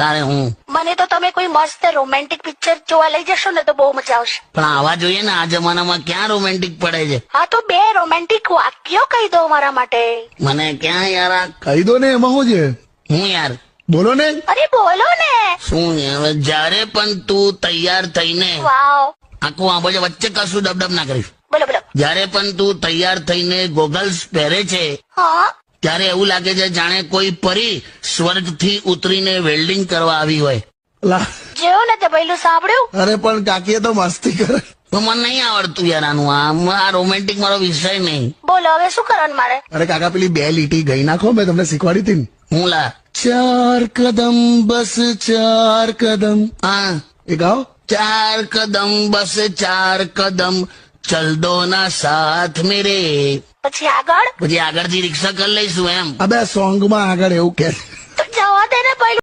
તારે હું મને તો તમે કોઈ મસ્ત રોમેન્ટિક પિક્ચર જોવા લઈ જશો ને તો બહુ મજા આવશે. પણ આવા જોઈએ ને, આ જમાનામાં ક્યાં રોમેન્ટિક પડે છે. હા તો 2 રોમેન્ટિક વાક્યો કહી દો મારા માટે. મને ક્યાં યાર કહી દો ને, એમાં શું છે? હું યાર બોલો ને. અરે બોલો ને. શું હવે જયારે પણ તું તૈયાર થઈને વાવ. આખું આંબો છે, વચ્ચે કશું ડબડબ ના કરીશ. બોલો બોલો. જયારે પણ તું તૈયાર થઈને ગોગલ્સ પહેરે છે હા ત્યારે એવું લાગે છે જાણે કોઈ પરી સ્વર્ગથી ઉતરીને વેલ્ડિંગ કરવા આવી હોય. લા, જેવું ને તે પહેલું સાંભળ્યું. અરે પણ કાકીએ તો મસ્તી કરે. તો મને નહીં આવડતું યાર આનું, આ રોમેન્ટિક મારો વિષય નહીં. બોલો હવે શું કરવાનું મારે. અરે કાકા, પેલી 2 લીટી ગઈ નાખો, મેં તમને શીખવાડી હતી ને. હું લા 4 કદમ બસ 4 કદમ. હા એ ગાઓ. 4 કદમ બસ 4 કદમ ચલ દો ના સાથ મેરે. પછી આગળ. પછી આગળથી રિક્ષા કરી લઈશું એમ. અબે સોંગમાં આગળ એવું કે તો જવા દે ને પહેલું.